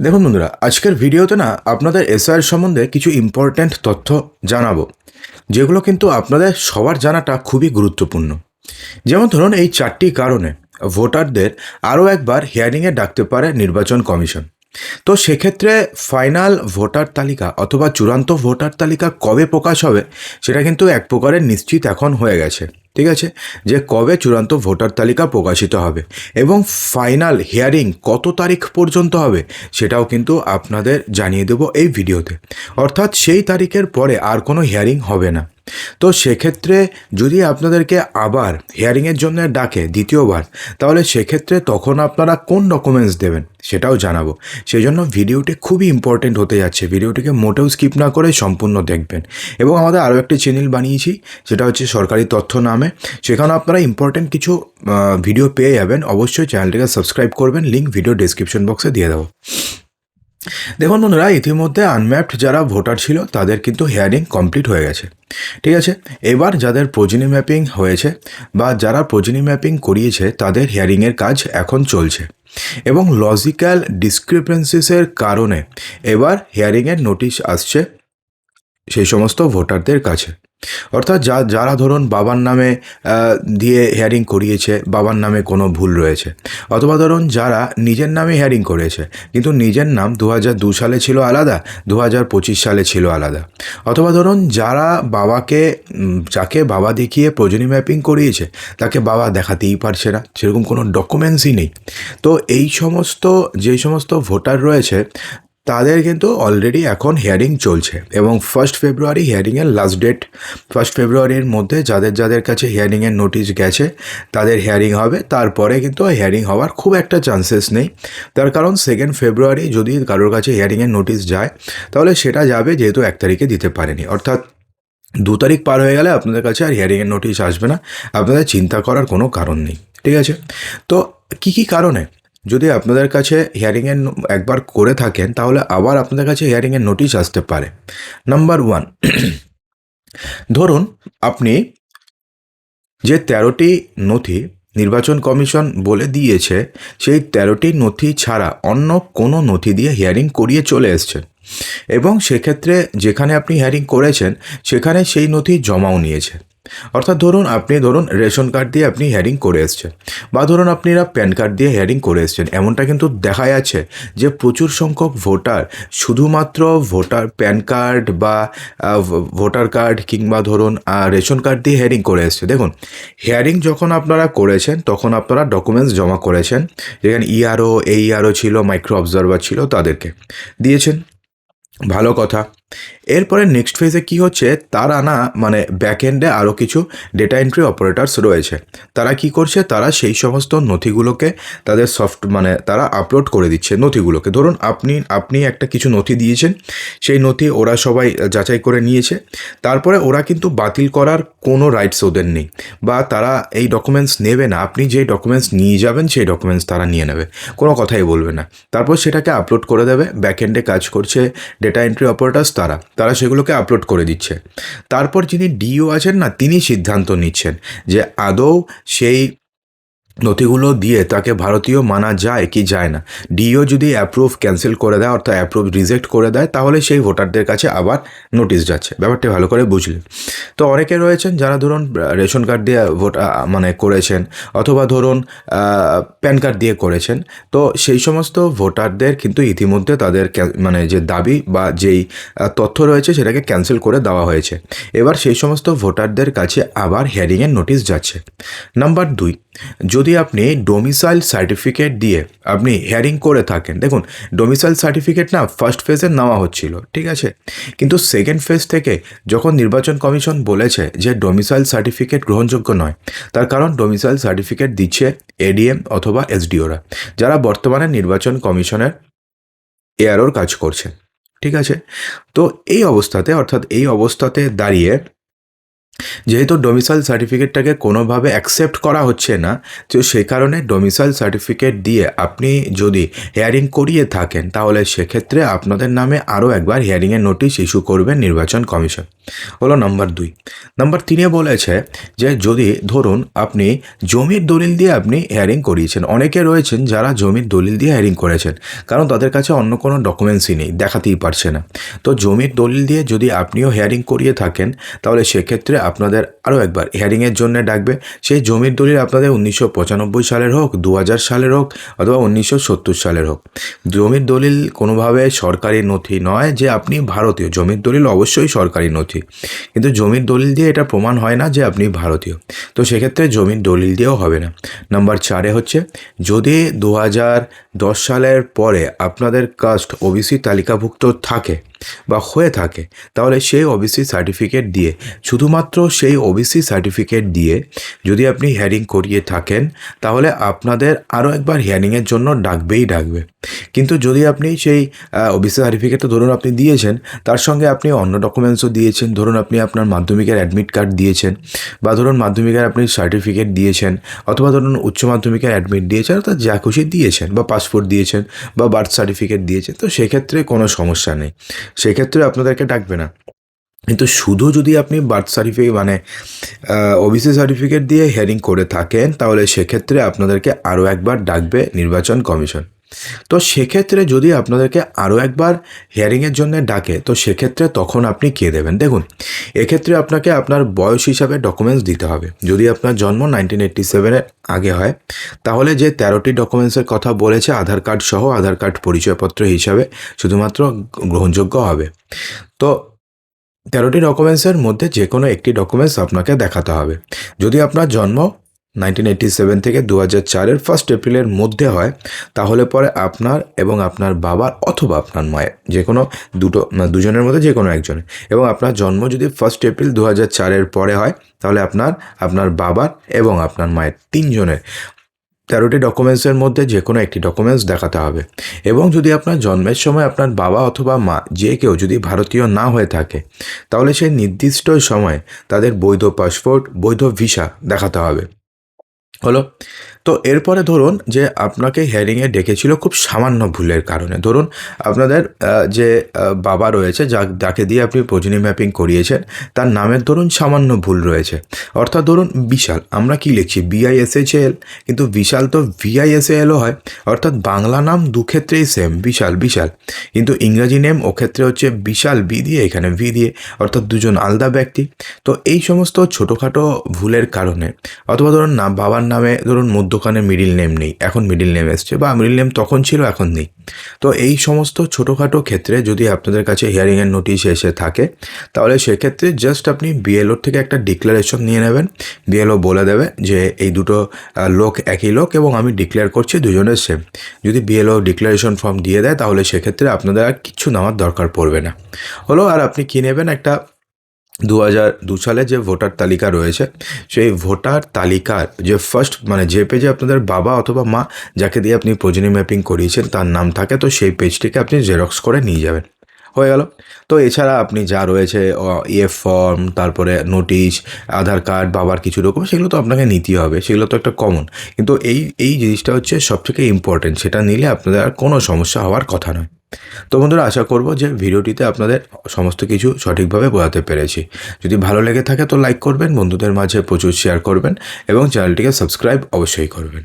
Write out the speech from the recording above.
দেখুন বন্ধুরা, আজকের ভিডিওতে না আপনাদের এসআইআর সম্বন্ধে কিছু ইম্পর্ট্যান্ট তথ্য জানাবো, যেগুলো কিন্তু আপনাদের সবার জানাটা খুবই গুরুত্বপূর্ণ। যেমন ধরুন, এই 4টি কারণে ভোটারদের আরও একবার হিয়ারিংয়ে ডাকতে পারে নির্বাচন কমিশন। তো সেক্ষেত্রে ফাইনাল ভোটার তালিকা অথবা চূড়ান্ত ভোটার তালিকা কবে প্রকাশ হবে সেটা কিন্তু এক প্রকারের নিশ্চিত এখন হয়ে গেছে। ঠিক আছে, যে কবে চূড়ান্ত ভোটার তালিকা প্রকাশিত হবে এবং ফাইনাল হিয়ারিং কত তারিখ পর্যন্ত হবে সেটাও কিন্তু আপনাদের জানিয়ে দেবো এই ভিডিওতে। অর্থাৎ সেই তারিখের পরে আর কোনো হিয়ারিং হবে না। তো সেক্ষেত্রে যদি আপনাদেরকে আবার হিয়ারিংয়ের জন্য ডাকে দ্বিতীয়বার, তাহলে সেক্ষেত্রে তখন আপনারা কোন ডকুমেন্টস দেবেন সেটাও জানাবো। সেই জন্য ভিডিওটি খুবই ইম্পর্টেন্ট হতে যাচ্ছে, ভিডিওটিকে মোটেও স্কিপ না করে সম্পূর্ণ দেখবেন। এবং আমাদের আরও একটি চ্যানেল বানিয়েছি, সেটা হচ্ছে সরকারি তথ্য নামে। সেখানে আপনারা ইম্পর্টেন্ট কিছু ভিডিও পেয়ে যাবেন। অবশ্যই চ্যানেলটিকে সাবস্ক্রাইব করবেন, লিঙ্ক ভিডিও ডেসক্রিপশন বক্সে দিয়ে দেবো। দেখুন বন্ধুরা, ইতিমধ্যে আনম্যাপড যারা ভোটার ছিল তাদের কিন্তু হিয়ারিং কমপ্লিট হয়ে গেছে। ঠিক আছে, এবার যাদের প্রোজেনি ম্যাপিং হয়েছে বা যারা প্রোজেনি ম্যাপিং করিয়েছে তাদের হিয়ারিংয়ের কাজ এখন চলছে এবং লজিক্যাল ডিসক্রিপেন্সিসের কারণে এবার হিয়ারিংয়ের নোটিশ আসছে সেই সমস্ত ভোটারদের কাছে। অর্থাৎ যারা ধরুন বাবার নামে দিয়ে হিয়ারিং করিয়েছে, বাবার নামে কোনো ভুল রয়েছে, অথবা ধরুন যারা নিজের নামে হিয়ারিং করেছে কিন্তু নিজের নাম 2002 সালে ছিল আলাদা, 2025 সালে ছিল আলাদা, অথবা ধরুন যারা যাকে বাবা দেখিয়ে প্রোজেনি ম্যাপিং করিয়েছে তাকে বাবা দেখাতেই পারছে না, সেরকম কোনো ডকুমেন্টসই নেই। তো যেই সমস্ত ভোটার রয়েছে তাদের কিন্তু অলরেডি এখন হিয়ারিং চলছে এবং 1 ফেব্রুয়ারি হিয়ারিংয়ের লাস্ট ডেট। 1 ফেব্রুয়ারির মধ্যে যাদের যাদের কাছে হিয়ারিংয়ের নোটিশ গেছে তাদের হিয়ারিং হবে। তারপরে কিন্তু হিয়ারিং হওয়ার খুব একটা চান্সেস নেই, তার কারণ 2 ফেব্রুয়ারি যদি কারোর কাছে হিয়ারিংয়ের নোটিশ যায় তাহলে সেটা যাবে, যেহেতু 1 তারিখে দিতে পারেনি। অর্থাৎ 2 তারিখ পার হয়ে গেলে আপনাদের কাছে আর হিয়ারিংয়ের নোটিশ আসবে না, আপনাদের চিন্তা করার কোনো কারণ নেই। ঠিক আছে, তো কী কারণে যদি আপনাদের কাছে হিয়ারিংয়ের একবার করে থাকেন তাহলে আবার আপনাদের কাছে হিয়ারিংয়ের নোটিশ আসতে পারে। নাম্বার 1, ধরুন আপনি যে 13টি নথি নির্বাচন কমিশন বলে দিয়েছে সেই 13টি নথি ছাড়া অন্য কোনো নথি দিয়ে হিয়ারিং করিয়ে চলে এসছেন এবং সেক্ষেত্রে যেখানে আপনি হিয়ারিং করেছেন সেখানে সেই নথি জমাও নিয়েছে। অর্থাৎ আপনি রেশন কার্ড দিয়ে আপনি হিয়ারিং করে এসছেন বা ধরুন আপনারা প্যান কার্ড দিয়ে হিয়ারিং করে এসছেন। এমনটা কিন্তু দেখা যাচ্ছে যে প্রচুর সংখ্যক ভোটার শুধুমাত্র প্যান কার্ড বা ভোটার কার্ড কিংবা ধরুন রেশন কার্ড দিয়ে হিয়ারিং করে এসছে। দেখুন, হিয়ারিং যখন আপনারা করেছেন তখন আপনারা ডকুমেন্টস জমা করেছেন, যেখানে AERO ছিল, মাইক্রো অবজারভার ছিল, তাদেরকে দিয়েছেন। ভালো কথা। এরপরে নেক্সট ফেজে কি হচ্ছে, তারা ব্যাকএন্ডে আরও কিছু ডেটা এন্ট্রি অপারেটার্স রয়েছে। তারা কি করছে, তারা সেই সমস্ত নথিগুলোকে তাদের তারা আপলোড করে দিচ্ছে নথিগুলোকে। ধরুন আপনি একটা কিছু নথি দিয়েছেন, সেই নথি ওরা সবাই যাচাই করে নিয়েছে, তারপরে ওরা কিন্তু বাতিল করার কোনো রাইটস ওদের নেই বা তারা এই ডকুমেন্টস নেবে না। আপনি যেই ডকুমেন্টস নিয়ে যাবেন সেই ডকুমেন্টস তারা নিয়ে নেবে, কোনো কথাই বলবে না। তারপর সেটাকে আপলোড করে দেবে, ব্যাকএন্ডে কাজ করছে ডেটা এন্ট্রি অপারেটার্স, তারা সেগুলোকে আপলোড করে দিচ্ছে। তারপর যিনি ডিও আছেন না, তিনি সিদ্ধান্ত নিচ্ছেন যে আদৌ সেই নথিগুলো দিয়ে তাকে ভারতীয় মানা যায় কি যায় না। ডিও যদি অ্যাপ্রুভ ক্যান্সেল করে দেয়, অর্থাৎ অ্যাপ্রুভ রিজেক্ট করে দেয়, তাহলে সেই ভোটারদের কাছে আবার নোটিশ যাচ্ছে। ব্যাপারটা ভালো করে বুঝলেন? তো অনেকে রয়েছেন যারা ধরুন রেশন কার্ড দিয়ে ভোট করেছেন, অথবা ধরুন প্যান কার্ড দিয়ে করেছেন। তো সেই সমস্ত ভোটারদের কিন্তু ইতিমধ্যে তাদের যে দাবি বা যেই তথ্য রয়েছে সেটাকে ক্যান্সেল করে দেওয়া হয়েছে। এবার সেই সমস্ত ভোটারদের কাছে আবার হিয়ারিংয়ের নোটিশ যাচ্ছে। নাম্বার 2, যদি আপনি ডোমিসাইল সার্টিফিকেট দিয়ে আপনি হিয়ারিং করে থাকেন, দেখুন ডোমিসাইল সার্টিফিকেট না ফার্স্ট ফেজে নেওয়া হচ্ছিল, ঠিক আছে, কিন্তু সেকেন্ড ফেজ থেকে যখন নির্বাচন কমিশন বলেছে যে ডোমিসাইল সার্টিফিকেট গ্রহণযোগ্য নয়, তার কারণ ডোমিসাইল সার্টিফিকেট দিচ্ছে এডিএম অথবা এসডিওরা, যারা বর্তমানে নির্বাচন কমিশনের এআরওর কাজ করছে। ঠিক আছে, তো এই অবস্থাতে দাঁড়িয়ে যেহেতু ডোমিসাইল সার্টিফিকেটটাকে কোনোভাবে অ্যাকসেপ্ট করা হচ্ছে না, তো সেই কারণে ডোমিসাইল সার্টিফিকেট দিয়ে আপনি যদি হিয়ারিং করিয়ে থাকেন তাহলে সেক্ষেত্রে আপনাদের নামে আরও একবার হিয়ারিংয়ের নোটিশ ইস্যু করবেন নির্বাচন কমিশন। হলো নাম্বার 2। নাম্বার 3-এ বলেছে যে যদি ধরুন আপনি জমির দলিল দিয়ে আপনি হিয়ারিং করিয়েছেন, অনেকে রয়েছেন যারা জমির দলিল দিয়ে হিয়ারিং করেছেন, কারণ তাদের কাছে অন্য কোনো ডকুমেন্টসই নেই, দেখাতেই পারছে না। তো জমির দলিল দিয়ে যদি আপনিও হিয়ারিং করিয়ে থাকেন তাহলে সেক্ষেত্রে আপনাদের আরও একবার হিয়ারিংয়ের জন্য ডাকবে। সেই জমির দলিল আপনাদের 1995 সালের হোক, 2000 সালের হোক, অথবা 1970 সালের হোক। জমির দলিল কোনোভাবে সরকারি নথি নয় যে আপনি ভারতীয়। জমির দলিল অবশ্যই সরকারি নথি, কিন্তু জমির দলিল দিয়ে এটা প্রমাণ হয় না যে আপনি ভারতীয়। তো সেক্ষেত্রে জমির দলিল দিয়েও হবে না। নাম্বার 4-এ হচ্ছে যদি 2010 সালের পরে আপনাদের কাস্ট ওবিসি তালিকাভুক্ত থাকে বা হয়ে থাকে তাহলে সেই ওবিসি সার্টিফিকেট দিয়ে, শুধুমাত্র সেই ওবিসি সার্টিফিকেট দিয়ে যদি আপনি হিয়ারিং করিয়ে থাকেন তাহলে আপনাদের আরও একবার হিয়ারিংয়ের জন্য ডাকবে। কিন্তু যদি আপনি সেই ওবিসি সার্টিফিকেটটা ধরুন আপনি দিয়েছেন, তার সঙ্গে আপনি অন্য ডকুমেন্টসও দিয়েছেন, ধরুন আপনি আপনার মাধ্যমিকের অ্যাডমিট কার্ড দিয়েছেন, বা ধরুন মাধ্যমিকের আপনি সার্টিফিকেট দিয়েছেন, অথবা ধরুন উচ্চ মাধ্যমিকের অ্যাডমিট দিয়েছেন, অর্থাৎ যা খুশি দিয়েছেন, বা পাসপোর্ট দিয়েছেন, বা বার্থ সার্টিফিকেট দিয়েছেন, তো সেক্ষেত্রে কোনো সমস্যা নেই, সেক্ষেত্রে আপনাদেরকে ডাকবে না। কিন্তু শুধু যদি আপনি বার্থ সার্টিফিকেট মানে ওবিসি সার্টিফিকেট দিয়ে হিয়ারিং করে থাকেন তাহলে সেক্ষেত্রে আপনাদেরকে আরও একবার ডাকবে নির্বাচন কমিশন। তো সেক্ষেত্রে যদি আপনাদেরকে আরও একবার হিয়ারিংয়ের জন্য ডাকে তো সেক্ষেত্রে তখন আপনি কে দেবেন? দেখুন, এক্ষেত্রে আপনাকে আপনার বয়স হিসাবে ডকুমেন্টস দিতে হবে। যদি আপনার জন্ম 1987-এর আগে হয় তাহলে যে 13টি ডকুমেন্টসের কথা বলেছে আধার কার্ড সহ, আধার কার্ড পরিচয়পত্র হিসাবে শুধুমাত্র গ্রহণযোগ্য হবে। তো 13টি ডকুমেন্টসের মধ্যে যে কোনো একটি ডকুমেন্টস আপনাকে দেখাতে হবে। যদি আপনার জন্ম 1987 থেকে 2004-এর 1 এপ্রিলের মধ্যে হয় তাহলে পরে আপনার এবং আপনার বাবার অথবা আপনার মায়ের যে কোনো দুজনের মধ্যে যে কোনো একজনের, এবং আপনার জন্ম যদি 1 এপ্রিল 2004-এর পরে হয় তাহলে আপনার বাবার এবং আপনার মায়ের 3 জনের 13টি ডকুমেন্টসের মধ্যে যে কোনো একটি ডকুমেন্টস দেখাতে হবে। এবং যদি আপনার জন্মের সময় আপনার বাবা অথবা মা যে কেউ যদি ভারতীয় না হয়ে থাকে তাহলে সেই নির্দিষ্ট সময়ে তাদের বৈধ পাসপোর্ট, বৈধ ভিসা দেখাতে হবে। হলো। তো এরপরে ধরুন যে আপনাকে হিয়ারিংয়ে ডেকেছিল খুব সামান্য ভুলের কারণে। ধরুন আপনাদের যে বাবা রয়েছে যাকে দিয়ে আপনি প্রোজেনি ম্যাপিং করিয়েছেন তার নামের ধরুন সামান্য ভুল রয়েছে, অর্থাৎ ধরুন বিশাল, আমরা কি লিখছি BISHAL, কিন্তু বিশাল তো VISALও হয়, অর্থাৎ বাংলা নাম দুক্ষেত্রেই সেম বিশাল, কিন্তু ইংরাজি নেম ও ক্ষেত্রে হচ্ছে বিশাল বি দিয়ে এখানে ভি দিয়ে, অর্থাৎ দুজন আলাদা ব্যক্তি। তো এই সমস্ত ছোটোখাটো ভুলের কারণে, অথবা ধরুন না বাবার নামে ধরুন মধ্যখানে মিডিল নেম নেই, এখন মিডিল নেম এসছে, বা মিডিল নেম তখন ছিল এখন নেই। তো এই সমস্ত ছোটোখাটো ক্ষেত্রে যদি আপনাদের কাছে হিয়ারিংয়ের নোটিশ এসে থাকে তাহলে সেক্ষেত্রে জাস্ট আপনি BLOর থেকে একটা ডিক্লারেশন নিয়ে নেবেন। BLO বলে দেবে যে এই দুটো লোক একই লোক এবং আমি ডিক্লেয়ার করছি দুজনের সেম। যদি BLO ডিক্লারেশন ফর্ম দিয়ে দেয় তাহলে সেক্ষেত্রে আপনাদের আর কিচ্ছু নেওয়ার দরকার পড়বে না। হলো। আর আপনি কী নেবেন? একটা 2002 সালে যে ভোটার তালিকা রয়েছে সেই ভোটার তালিকার যে ফার্স্ট মানে যে পেজে আপনাদের বাবা অথবা মা যাকে দিয়ে আপনি প্রোজেনি ম্যাপিং করিয়েছেন তার নাম থাকে, তো সেই পেজটিকে আপনি জেরক্স করে নিয়ে যাবেন। হয়ে গেল। তো এছাড়া আপনি যা রয়েছে EF ফর্ম, তারপরে নোটিশ, আধার কার্ড, বাবার কিছু ডকুমেন্ট, সেগুলো তো আপনাকে নিতেই হবে, সেগুলো তো একটা কমন। কিন্তু এই জিনিসটা হচ্ছে সবথেকে ইম্পর্টেন্ট, সেটা নিলে আপনাদের আর কোনো সমস্যা হওয়ার কথা নয়। তো বন্ধুরা, আশা করব যে ভিডিওটিতে আপনাদের সমস্ত কিছু সঠিকভাবে বোঝাতে পেরেছি। যদি ভালো লেগে থাকে তো লাইক করবেন, বন্ধুদের মাঝে প্রচুর শেয়ার করবেন এবং চ্যানেলটিকে সাবস্ক্রাইব অবশ্যই করবেন।